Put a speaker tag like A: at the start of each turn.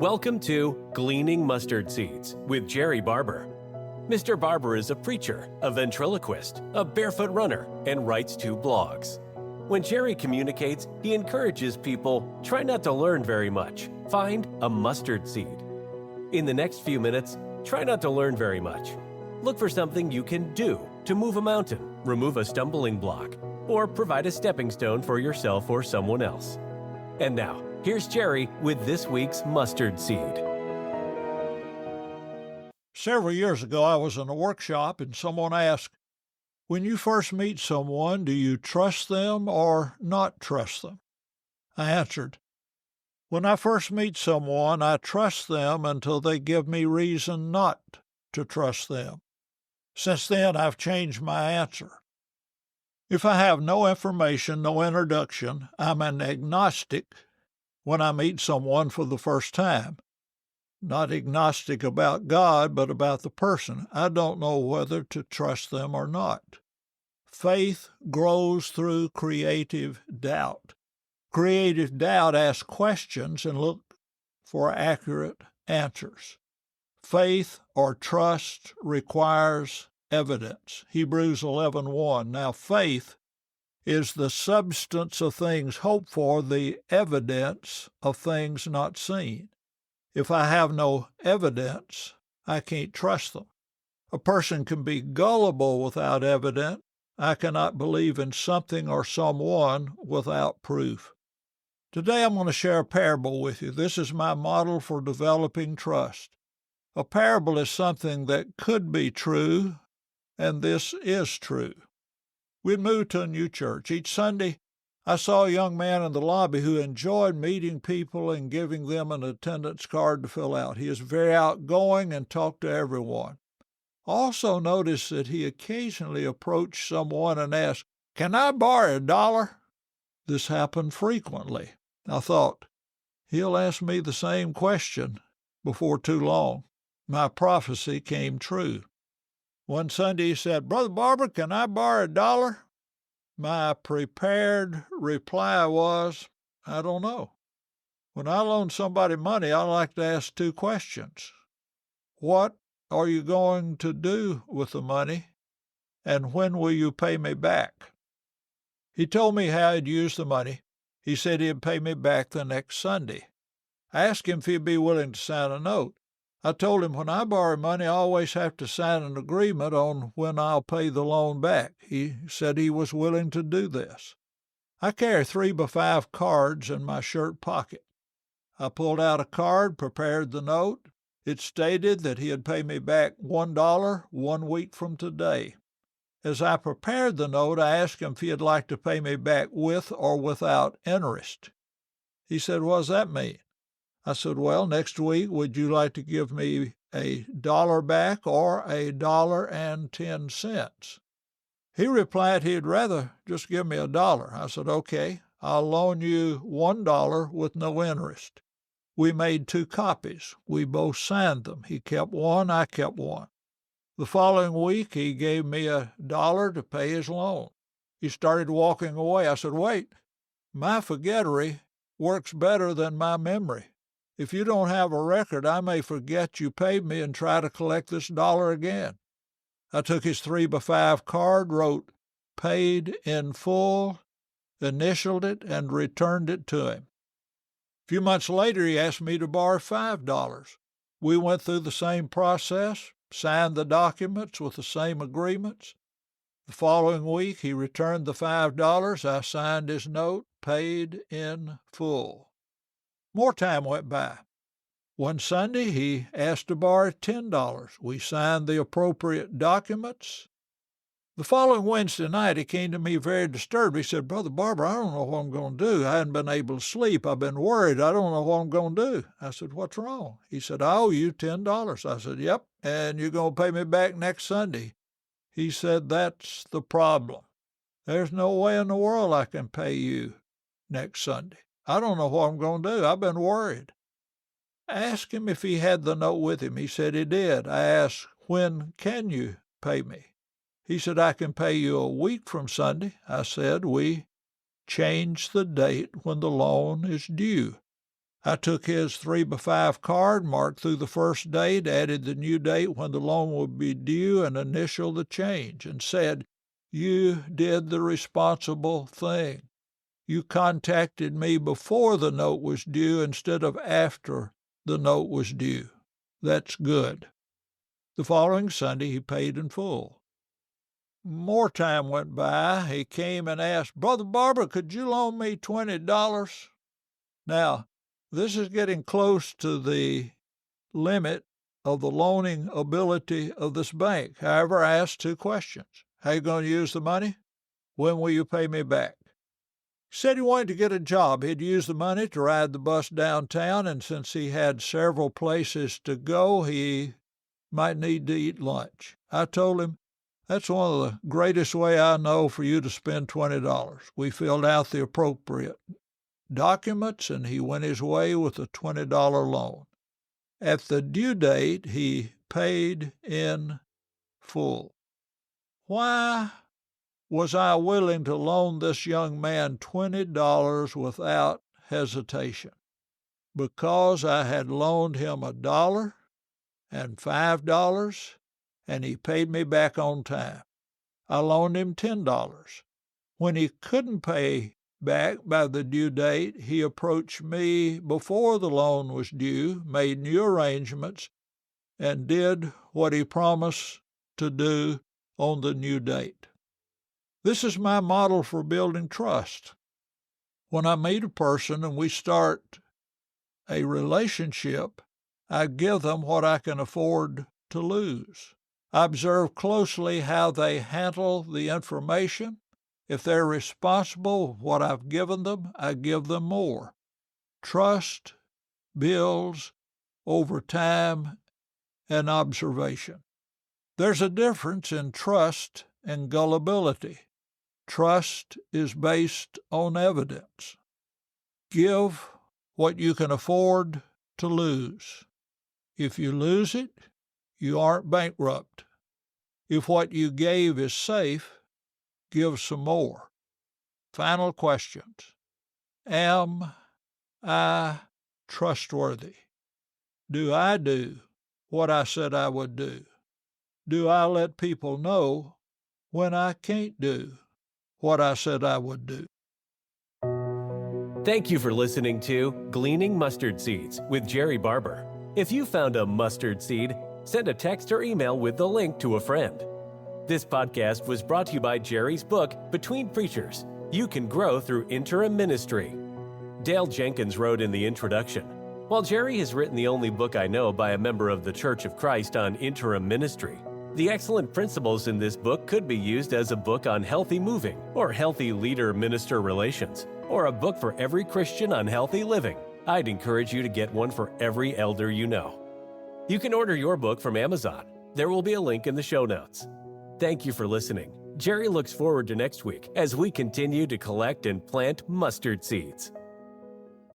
A: Welcome to Gleaning Mustard Seeds with Jerrie Barber. Mr. Barber is a preacher, a ventriloquist, a barefoot runner, and writes 2 blogs. When Jerrie communicates, he encourages people, try not to learn very much. Find a mustard seed. In the next few minutes, try not to learn very much. Look for something you can do to move a mountain, remove a stumbling block, or provide a stepping stone for yourself or someone else. And now, here's Jerrie with this week's mustard seed.
B: Several years ago, I was in a workshop and someone asked, when you first meet someone, do you trust them or not trust them? I answered, when I first meet someone, I trust them until they give me reason not to trust them. Since then, I've changed my answer. If I have no information, no introduction, I'm an agnostic when I meet someone for the first time. Not agnostic about God, but about the person. I don't know whether to trust them or not. Faith grows through creative doubt. Creative doubt asks questions and looks for accurate answers. Faith or trust requires evidence. Hebrews 11:1. Now faith is the substance of things hoped for, the evidence of things not seen. If I have no evidence, I can't trust them. A person can be gullible without evidence. I cannot believe in something or someone without proof. Today I'm going to share a parable with you. This is my model for developing trust. A parable is something that could be true, and this is true. We'd moved to a new church. Each Sunday, I saw a young man in the lobby who enjoyed meeting people and giving them an attendance card to fill out. He is very outgoing and talked to everyone. I also noticed that he occasionally approached someone and asked, "Can I borrow $1?" This happened frequently. I thought, he'll ask me the same question before too long. My prophecy came true. One Sunday he said, "Brother Barber, can I borrow $1?" My prepared reply was, "I don't know." When I loan somebody money, I like to ask 2 questions. What are you going to do with the money, and when will you pay me back? He told me how he'd use the money. He said he'd pay me back the next Sunday. I asked him if he'd be willing to sign a note. I told him when I borrow money, I always have to sign an agreement on when I'll pay the loan back. He said he was willing to do this. I carry 3x5 cards in my shirt pocket. I pulled out a card, prepared the note. It stated that he'd pay me back $1 1 week from today. As I prepared the note, I asked him if he'd like to pay me back with or without interest. He said, "What does that mean?" I said, "Well, next week, would you like to give me $1 back or $1.10? He replied he'd rather just give me $1. I said, "Okay, I'll loan you $1 with no interest." We made 2 copies. We both signed them. He kept one, I kept one. The following week, he gave me $1 to pay his loan. He started walking away. I said, "Wait, my forgettery works better than my memory. If you don't have a record, I may forget you paid me and try to collect this $1 again." I took his 3x5 card, wrote "paid in full," initialed it, and returned it to him. A few months later, he asked me to borrow $5. We went through the same process, signed the documents with the same agreements. The following week, he returned the $5. I signed his note, paid in full. More time went by. One Sunday, he asked to borrow $10. We signed the appropriate documents. The following Wednesday night, he came to me very disturbed. He said, "Brother Barber, I don't know what I'm going to do. I hadn't been able to sleep. I've been worried. I don't know what I'm going to do." I said, "What's wrong?" He said, "I owe you $10. I said, "Yep, and you're going to pay me back next Sunday." He said, "That's the problem. There's no way in the world I can pay you next Sunday. I don't know what I'm going to do. I've been worried." I asked him if he had the note with him. He said he did. I asked, "When can you pay me?" He said, "I can pay you a week from Sunday." I said, "We change the date when the loan is due." I took his 3x5 card, marked through the first date, added the new date when the loan would be due, and initialed the change, and said, "You did the responsible thing. You contacted me before the note was due instead of after the note was due. That's good." The following Sunday, he paid in full. More time went by. He came and asked, "Brother Barber, could you loan me $20? Now, this is getting close to the limit of the loaning ability of this bank. However, I asked two questions. How are you going to use the money? When will you pay me back? He said he wanted to get a job. He'd use the money to ride the bus downtown, and since he had several places to go, he might need to eat lunch. I told him, "That's one of the greatest way I know for you to spend $20. We filled out the appropriate documents, and he went his way with a $20 loan. At the due date, he paid in full. Why was I willing to loan this young man $20 without hesitation? Because I had loaned him $1 and $5, and he paid me back on time. I loaned him $10. When he couldn't pay back by the due date, he approached me before the loan was due, made new arrangements, and did what he promised to do on the new date." This is my model for building trust. When I meet a person and we start a relationship, I give them what I can afford to lose. I observe closely how they handle the information. If they're responsible for what I've given them, I give them more. Trust builds over time and observation. There's a difference in trust and gullibility. Trust is based on evidence. Give what you can afford to lose. If you lose it, you aren't bankrupt. If what you gave is safe, give some more. Final questions. Am I trustworthy? Do I do what I said I would do? Do I let people know when I can't do what I said I would do?
A: Thank you for listening to Gleaning Mustard Seeds with Jerrie Barber. If you found a mustard seed, send a text or email with the link to a friend. This podcast was brought to you by Jerry's book, Between Preachers, You Can Grow Through Interim Ministry. Dale Jenkins wrote in the introduction, "While Jerry has written the only book I know by a member of the Church of Christ on interim ministry, the excellent principles in this book could be used as a book on healthy moving or healthy leader-minister relations, or a book for every Christian on healthy living. I'd encourage you to get one for every elder you know." You can order your book from Amazon. There will be a link in the show notes. Thank you for listening. Jerry looks forward to next week as we continue to collect and plant mustard seeds.